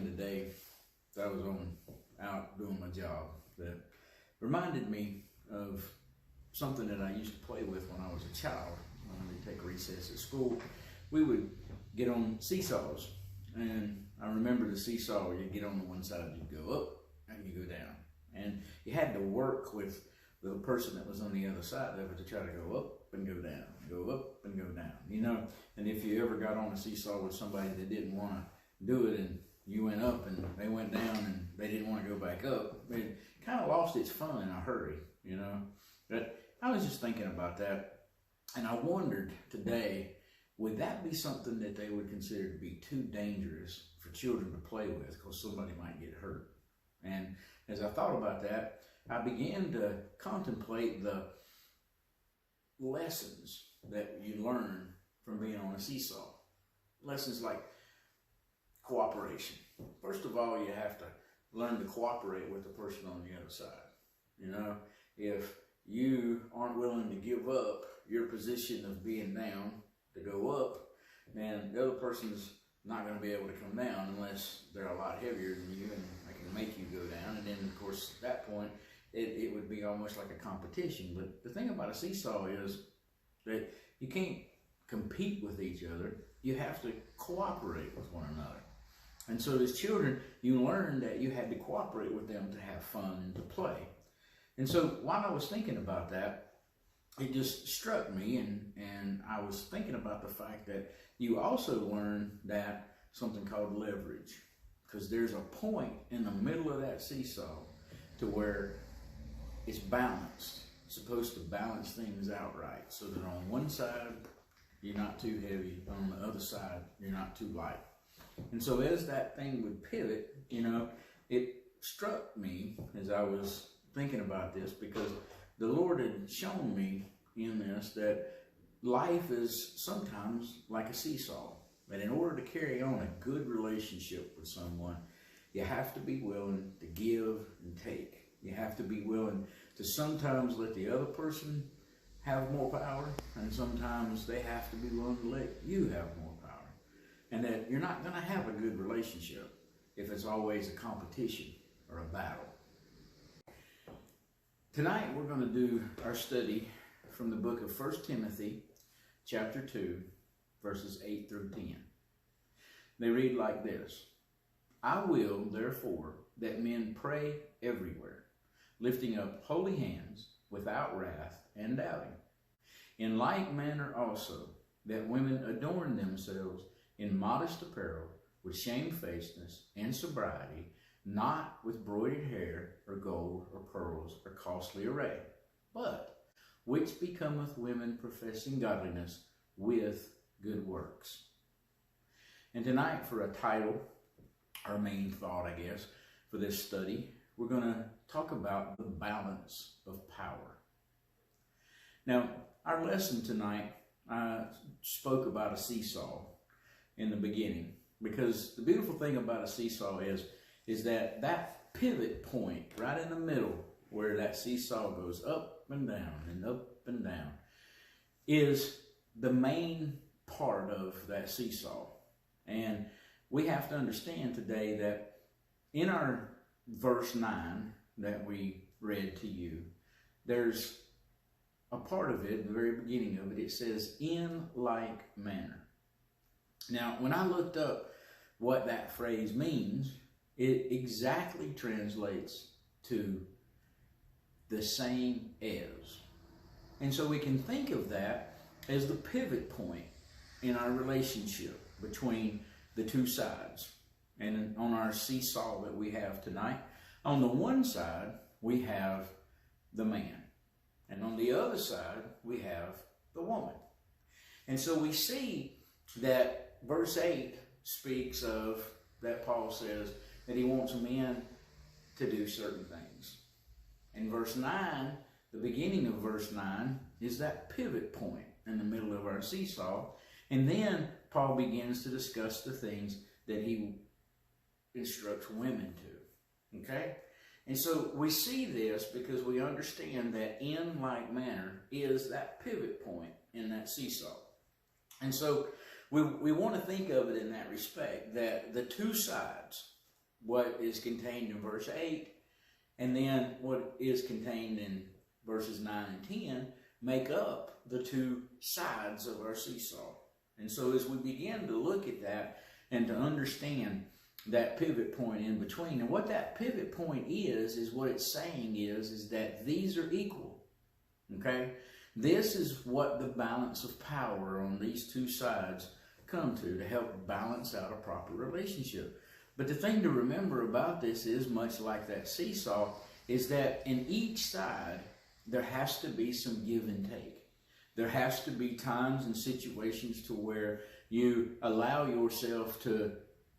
something today that I was out doing my job that reminded me of something that I used to play with when I was a child. When we take recess at school, we would get on seesaws, and I remember the seesaw. You get on the one side, you go up, and you go down, and you had to work with the person that was on the other side of it to try to go up and go down, go up and go down. You know, and if you ever got on a seesaw with somebody that didn't want to do it, and you went up and they went down and they didn't want to go back up, it kind of lost its fun in a hurry, you know. But I was just thinking about that, and I wondered today, would that be something that they would consider to be too dangerous for children to play with because somebody might get hurt? And as I thought about that, I began to contemplate the lessons that you learn from being on a seesaw. Lessons like cooperation. First of all, you have to learn to cooperate with the person on the other side. You know, if you aren't willing to give up your position of being down to go up, then the other person's not going to be able to come down unless they're a lot heavier than you and they can make you go down. And then, of course, at that point, it would be almost like a competition. But the thing about a seesaw is that you can't compete with each other. You have to cooperate with one another. And so as children, you learned that you had to cooperate with them to have fun and to play. And so while I was thinking about that, it just struck me, and I was thinking about the fact that you also learn that something called leverage, because there's a point in the middle of that seesaw to where it's balanced. It's supposed to balance things out right, so that on one side you're not too heavy, on the other side you're not too light. And so as that thing would pivot, you know, it struck me as I was thinking about this, because the Lord had shown me in this that life is sometimes like a seesaw. That in order to carry on a good relationship with someone, you have to be willing to give and take. You have to be willing to sometimes let the other person have more power, and sometimes they have to be willing to let you have more power. And that you're not going to have a good relationship if it's always a competition or a battle. Tonight we're going to do our study from the book of 1 Timothy chapter 2, verses 8 through 10. They read like this: I will, therefore, that men pray everywhere, lifting up holy hands without wrath and doubting. In like manner also, that women adorn themselves in modest apparel, with shamefacedness and sobriety, not with broidered hair, or gold, or pearls, or costly array, but which becometh women professing godliness with good works. And tonight, for a title, our main thought, I guess, for this study, we're going to talk about the balance of power. Now, our lesson tonight spoke about a seesaw in the beginning, because the beautiful thing about a seesaw is that pivot point right in the middle where that seesaw goes up and down is the main part of that seesaw. And we have to understand today that in our verse 9 that we read to you, there's a part of it, in the very beginning of it, it says, in like manner. Now, when I looked up what that phrase means, it exactly translates to the same as. And so we can think of that as the pivot point in our relationship between the two sides. And on our seesaw that we have tonight, on the one side, we have the man. And on the other side, we have the woman. And so we see that verse 8 speaks of, that Paul says, that he wants men to do certain things. In verse 9, the beginning of verse 9 is that pivot point in the middle of our seesaw. And then Paul begins to discuss the things that he instructs women to. Okay? And so we see this because we understand that in like manner is that pivot point in that seesaw. And so we want to think of it in that respect, that the two sides what is contained in verse 8 and then what is contained in verses 9 and 10 make up the two sides of our seesaw. And so as we begin to look at that and to understand that pivot point in between, and what that pivot point is what it's saying is that these are equal. Okay? This is what the balance of power on these two sides come to help balance out a proper relationship. But the thing to remember about this is, much like that seesaw, is that in each side there has to be some give and take. There has to be times and situations to where you allow yourself to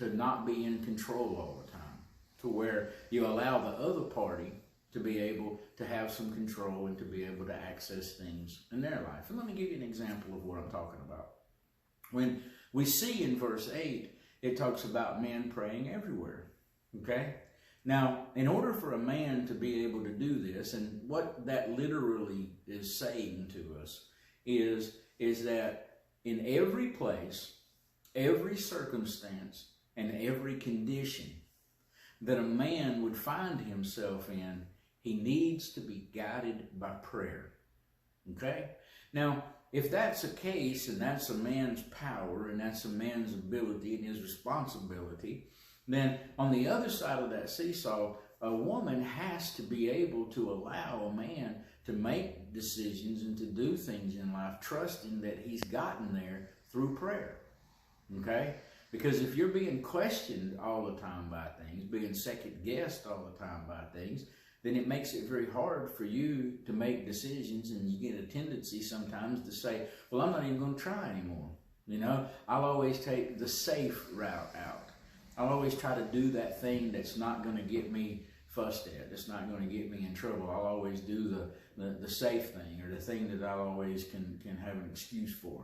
not be in control all the time, to where you allow the other party to be able to have some control and to be able to access things in their life. And let me give you an example of what I'm talking about. When we see in verse 8, it talks about men praying everywhere, okay? Now, in order for a man to be able to do this, and what that literally is saying to us is that in every place, every circumstance, and every condition that a man would find himself in, he needs to be guided by prayer, okay? Now, if that's the case, and that's a man's power, and that's a man's ability and his responsibility, then on the other side of that seesaw, a woman has to be able to allow a man to make decisions and to do things in life, trusting that he's gotten there through prayer, okay? Because if you're being questioned all the time by things, being second-guessed all the time by things, then it makes it very hard for you to make decisions, and you get a tendency sometimes to say, well, I'm not even going to try anymore. You know, I'll always take the safe route out. I'll always try to do that thing that's not going to get me fussed at, that's not going to get me in trouble. I'll always do the safe thing, or the thing that I always can have an excuse for.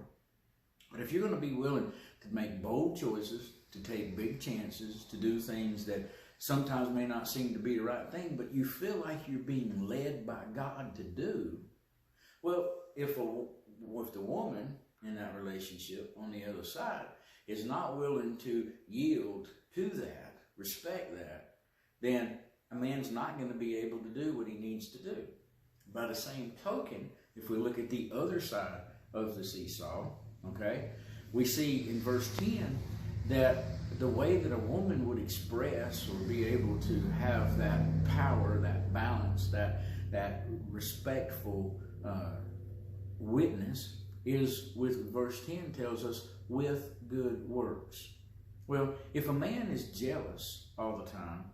But if you're going to be willing to make bold choices, to take big chances, to do things that sometimes may not seem to be the right thing, but you feel like you're being led by God to do, well, if the woman in that relationship on the other side is not willing to yield to that, respect that, then a man's not going to be able to do what he needs to do. By the same token, if we look at the other side of the seesaw, okay, we see in verse 10 that the way that a woman would express or be able to have that power, that balance, that respectful witness is with, verse 10 tells us, with good works. Well, if a man is jealous all the time,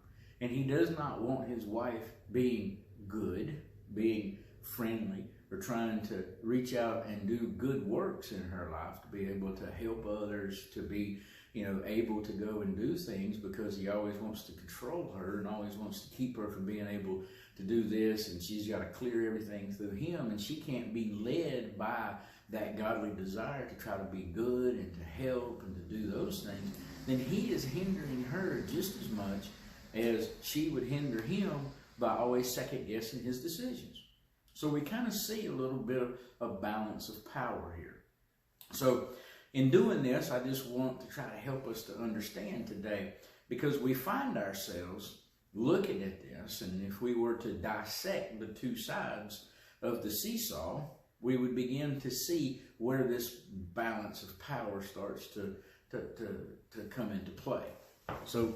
and he does not want his wife being good, being friendly, or trying to reach out and do good works in her life, to be able to help others, to be, able to go and do things, because he always wants to control her and always wants to keep her from being able to do this, and she's got to clear everything through him, and she can't be led by that godly desire to try to be good and to help and to do those things, then he is hindering her just as much as she would hinder him by always second-guessing his decisions. So we kind of see a little bit of a balance of power here. So in doing this, I just want to try to help us to understand today, because we find ourselves looking at this, and if we were to dissect the two sides of the seesaw, we would begin to see where this balance of power starts to come into play. So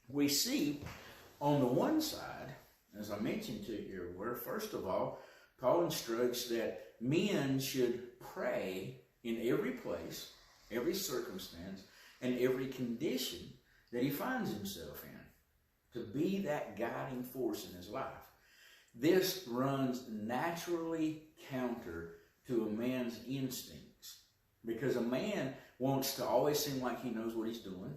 we see on the one side, as I mentioned to you, where first of all, Paul instructs that men should pray in every place, every circumstance, and every condition that he finds himself in, to be that guiding force in his life. This runs naturally counter to a man's instincts, because a man wants to always seem like he knows what he's doing.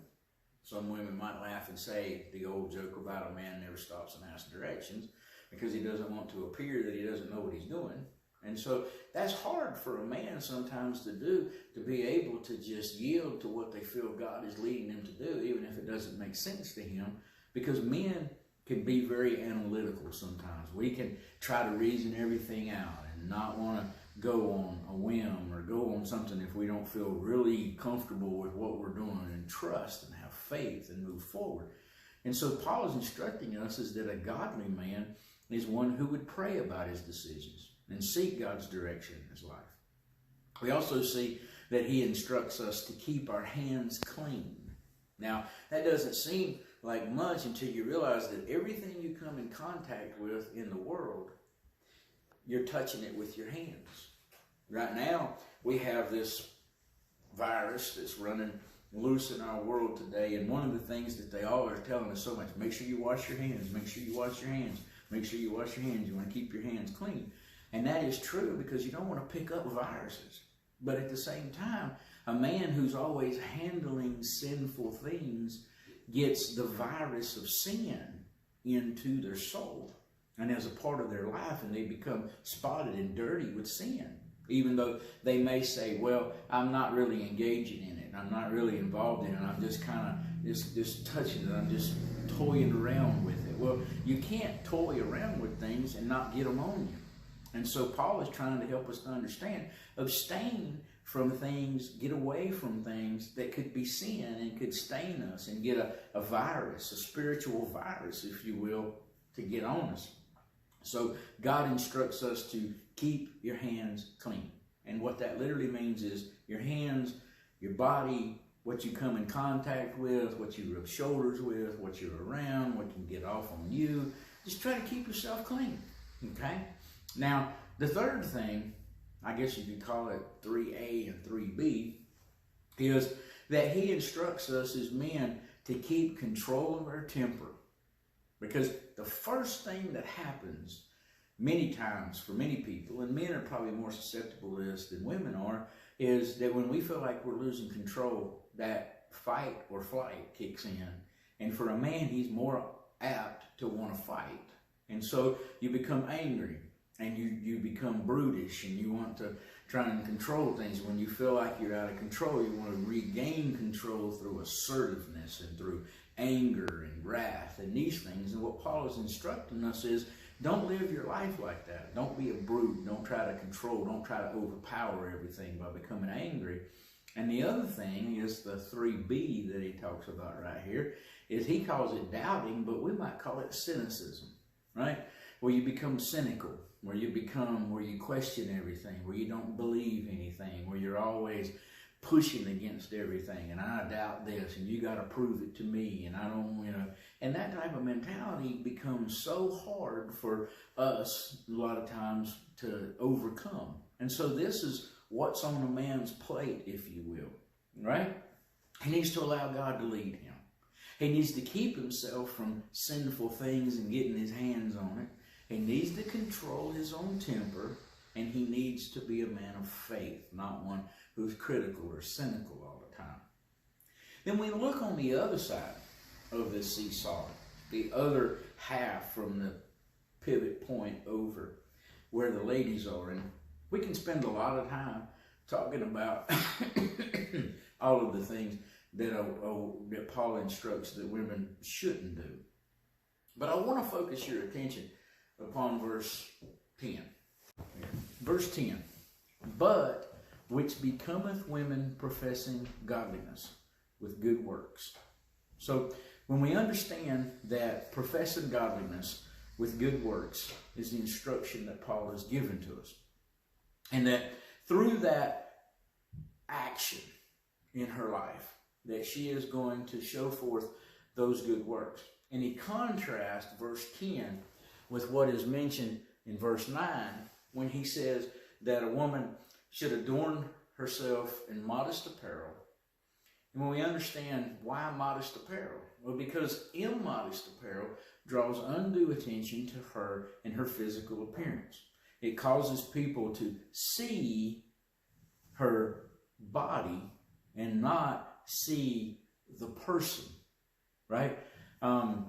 Some women might laugh and say the old joke about a man never stops and asks directions, because he doesn't want to appear that he doesn't know what he's doing. And so that's hard for a man sometimes to do, to be able to just yield to what they feel God is leading them to do, even if it doesn't make sense to him, because men can be very analytical sometimes. We can try to reason everything out and not want to go on a whim or go on something if we don't feel really comfortable with what we're doing, and trust and have faith and move forward. And so Paul is instructing us is that a godly man is one who would pray about his decisions and seek God's direction in his life. We also see that he instructs us to keep our hands clean. Now, that doesn't seem like much until you realize that everything you come in contact with in the world, you're touching it with your hands. Right now, we have this virus that's running loose in our world today, and one of the things that they all are telling us so much, make sure you wash your hands, make sure you wash your hands, make sure you wash your hands, you want to keep your hands clean. And that is true because you don't want to pick up viruses. But at the same time, a man who's always handling sinful things gets the virus of sin into their soul and as a part of their life, and they become spotted and dirty with sin. Even though they may say, well, I'm not really engaging in it, I'm not really involved in it, I'm just kind of just touching it, I'm just toying around with it. Well, you can't toy around with things and not get them on you. And so Paul is trying to help us to understand, abstain from things, get away from things that could be sin and could stain us and get a virus, a spiritual virus, if you will, to get on us. So God instructs us to keep your hands clean. And what that literally means is your hands, your body, what you come in contact with, what you rub shoulders with, what you're around, what can get off on you. Just try to keep yourself clean, okay? Now, the third thing, I guess you could call it 3A and 3B, is that he instructs us as men to keep control of our temper. Because the first thing that happens many times for many people, and men are probably more susceptible to this than women are, is that when we feel like we're losing control, that fight or flight kicks in. And for a man, he's more apt to want to fight. And so you become angry. And you become brutish, and you want to try and control things. When you feel like you're out of control, you want to regain control through assertiveness and through anger and wrath and these things. And what Paul is instructing us is, don't live your life like that. Don't be a brute. Don't try to control. Don't try to overpower everything by becoming angry. And the other thing is the 3B that he talks about right here, is he calls it doubting, but we might call it cynicism, right? Where you become cynical. Where you question everything, where you don't believe anything, where you're always pushing against everything, and I doubt this, and you got to prove it to me, and I don't, and that type of mentality becomes so hard for us a lot of times to overcome. And so this is what's on a man's plate, if you will, right? He needs to allow God to lead him. He needs to keep himself from sinful things and getting his hands on it. He needs to control his own temper, and he needs to be a man of faith, not one who's critical or cynical all the time. Then we look on the other side of this seesaw, the other half from the pivot point over where the ladies are. And we can spend a lot of time talking about all of the things that Paul instructs that women shouldn't do. But I want to focus your attention upon verse 10. Verse 10. But which becometh women professing godliness with good works. So when we understand that professing godliness with good works is the instruction that Paul has given to us, and that through that action in her life, that she is going to show forth those good works. And he contrasts verse 10 with what is mentioned in verse 9, when he says that a woman should adorn herself in modest apparel. And when we understand why modest apparel, well, because immodest apparel draws undue attention to her and her physical appearance. It causes people to see her body and not see the person, right? And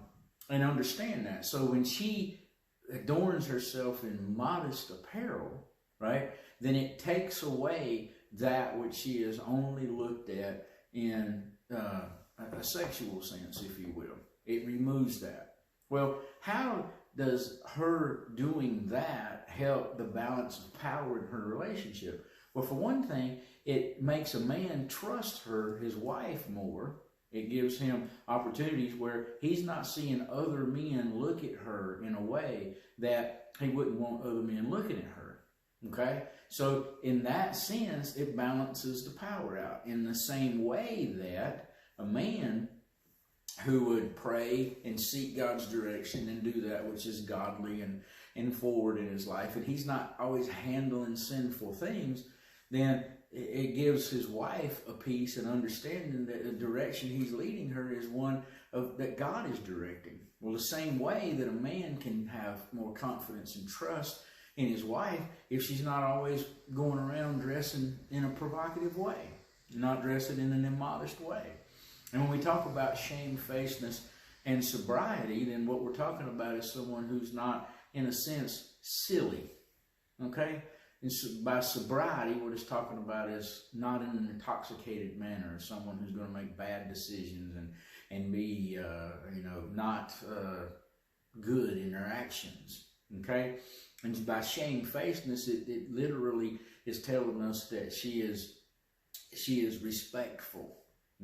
understand that. So when she adorns herself in modest apparel, right, then it takes away that which she is only looked at in a sexual sense, if you will. It removes that. Well, how does her doing that help the balance of power in her relationship? Well, for one thing, it makes a man trust her, his wife, more. It gives him opportunities where he's not seeing other men look at her in a way that he wouldn't want other men looking at her. Okay? So in that sense, it balances the power out. In the same way that a man who would pray and seek God's direction and do that which is godly and forward in his life, and he's not always handling sinful things, then it gives his wife a peace and understanding that the direction he's leading her is one that God is directing. Well, the same way that a man can have more confidence and trust in his wife if she's not always going around dressing in a provocative way, not dressing in an immodest way. And when we talk about shamefacedness and sobriety, then what we're talking about is someone who's not, in a sense, silly. Okay? And so by sobriety, what it's talking about is not in an intoxicated manner, someone who's going to make bad decisions and be, not good in their actions. Okay? And by shamefacedness, it literally is telling us that she is respectful.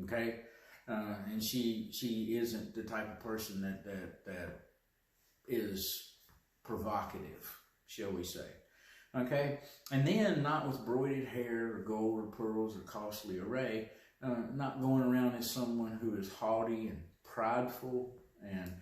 Okay? And she isn't the type of person that is provocative, shall we say. Okay? And then not with broided hair or gold or pearls or costly array, not going around as someone who is haughty and prideful and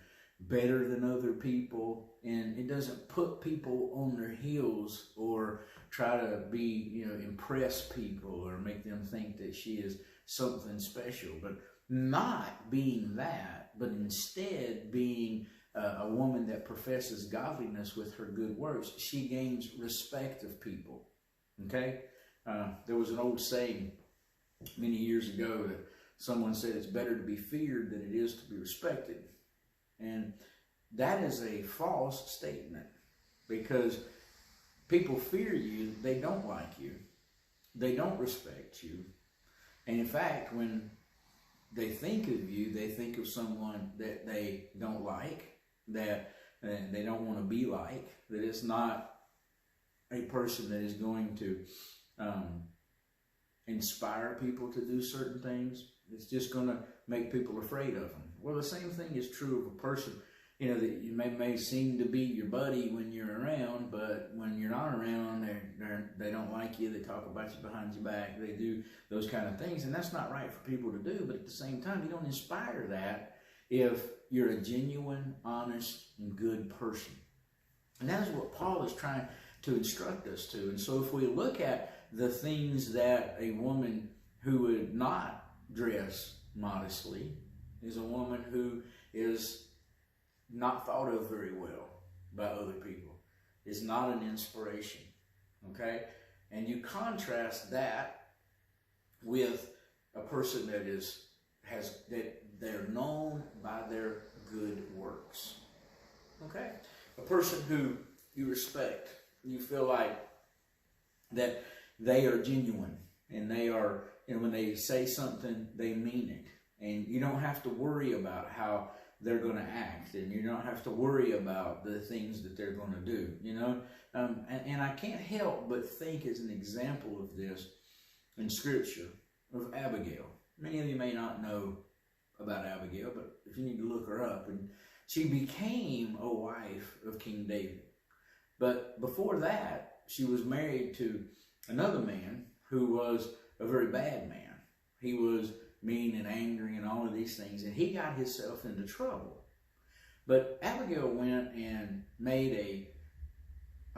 better than other people, and it doesn't put people on their heels or try to be, impress people or make them think that she is something special, but not being that, but instead being a woman that professes godliness with her good works. She gains respect of people. Okay? There was an old saying many years ago that someone said it's better to be feared than it is to be respected. And that is a false statement, because people fear you, they don't like you, they don't respect you. And in fact, when they think of you, they think of someone that they don't like, that they don't want to be like, that it's not a person that is going to inspire people to do certain things. It's just going to make people afraid of them. Well, the same thing is true of a person, that you may seem to be your buddy when you're around, but when you're not around, they don't like you, they talk about you behind your back, they do those kind of things, and that's not right for people to do. But at the same time, you don't inspire that if you're a genuine, honest, and good person. And that is what Paul is trying to instruct us to. And so if we look at the things that a woman who would not dress modestly is a woman who is not thought of very well by other people, is not an inspiration. Okay? And you contrast that with a person that they're known by their good works. Okay? A person who you respect, you feel like that they are genuine, and they are, when they say something, they mean it. And you don't have to worry about how they're going to act, and you don't have to worry about the things that they're going to do, and I can't help but think as an example of this in Scripture of Abigail. Many of you may not know about Abigail, but if you need to look her up, and she became a wife of King David. But before that, she was married to another man who was a very bad man. He was mean and angry and all of these things, and he got himself into trouble. But Abigail went and made a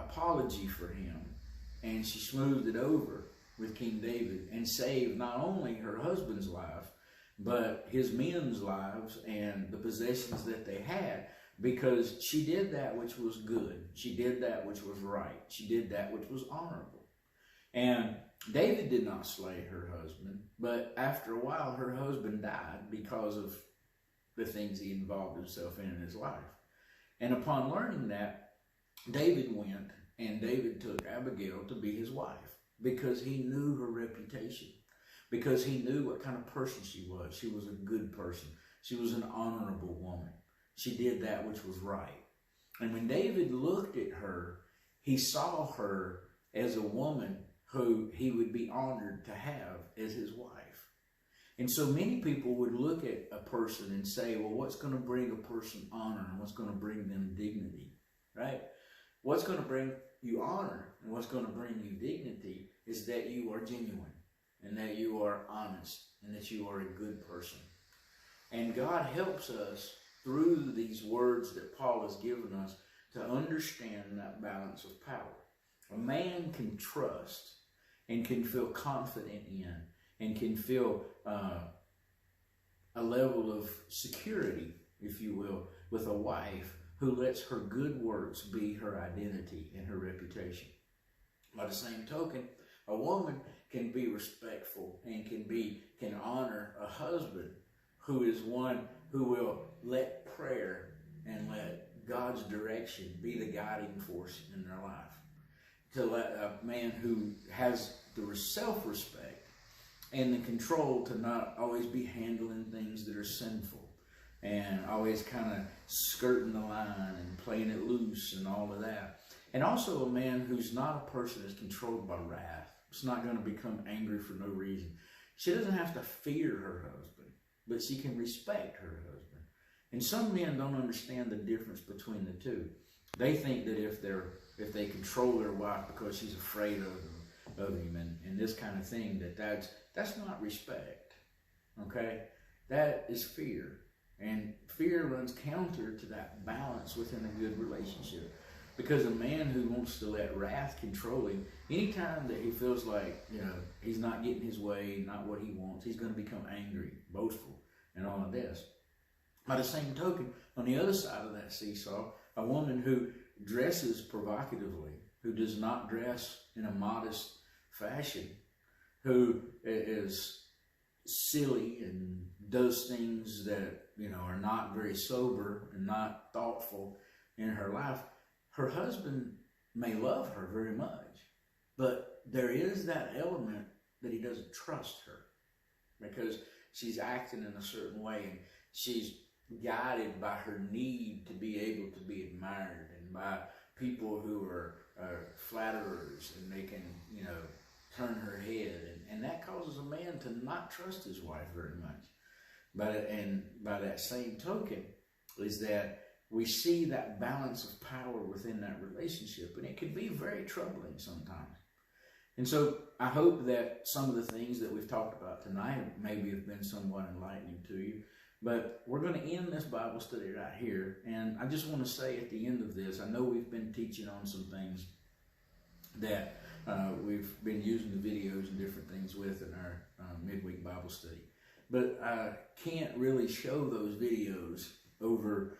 apology for him, and she smoothed it over with King David and saved not only her husband's life, but his men's lives and the possessions that they had, because she did that which was good. She did that which was right. She did that which was honorable. And David did not slay her husband, but after a while her husband died because of the things he involved himself in his life. And upon learning that, David went and David took Abigail to be his wife, because he knew her reputation, because he knew what kind of person she was. She was a good person. She was an honorable woman. She did that which was right. And when David looked at her, he saw her as a woman who he would be honored to have as his wife. And so many people would look at a person and say, well, what's going to bring a person honor and what's going to bring them dignity, right? What's going to bring you honor and what's going to bring you dignity is that you are genuine and that you are honest and that you are a good person. And God helps us through these words that Paul has given us to understand that balance of power. A man can trust and can feel confident in and can feel a level of security, if you will, with a wife who lets her good works be her identity and her reputation. By the same token, a woman can be respectful and can honor a husband who is one who will let prayer and let God's direction be the guiding force in their life. To let a man who has the self-respect and the control to not always be handling things that are sinful and always kind of skirting the line and playing it loose and all of that. And also a man who's not a person that's controlled by wrath. It's not going to become angry for no reason. She doesn't have to fear her husband, but she can respect her husband. And some men don't understand the difference between the two. They think that if they control their wife because she's afraid of him and this kind of thing, that's not respect. Okay? That is fear. And fear runs counter to that balance within a good relationship. Because a man who wants to let wrath control him, anytime that he feels like, he's not getting his way, not what he wants, he's going to become angry, boastful, and all of this. By the same token, on the other side of that seesaw, a woman who dresses provocatively, who does not dress in a modest fashion, who is silly and does things that, are not very sober and not thoughtful in her life, her husband may love her very much, but there is that element that he doesn't trust her because she's acting in a certain way and she's guided by her need to be able to be admired and by people who are flatterers and they can, turn her head. And that causes a man to not trust his wife very much. And by that same token is that we see that balance of power within that relationship, and it can be very troubling sometimes. And so I hope that some of the things that we've talked about tonight maybe have been somewhat enlightening to you. But we're going to end this Bible study right here. And I just want to say at the end of this, I know we've been teaching on some things that we've been using the videos and different things with in our midweek Bible study. But I can't really show those videos over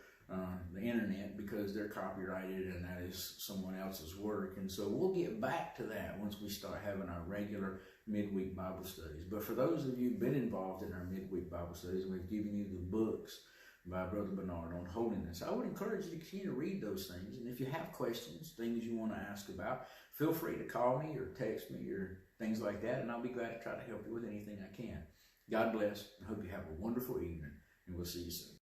the internet because they're copyrighted and that is someone else's work. And so we'll get back to that once we start having our regular midweek Bible studies. But for those of you who've been involved in our midweek Bible studies, we've given you the books by Brother Bernard on holiness. I would encourage you to continue to read those things. And if you have questions, things you want to ask about, feel free to call me or text me or things like that, and I'll be glad to try to help you with anything I can. God bless. I hope you have a wonderful evening, and we'll see you soon.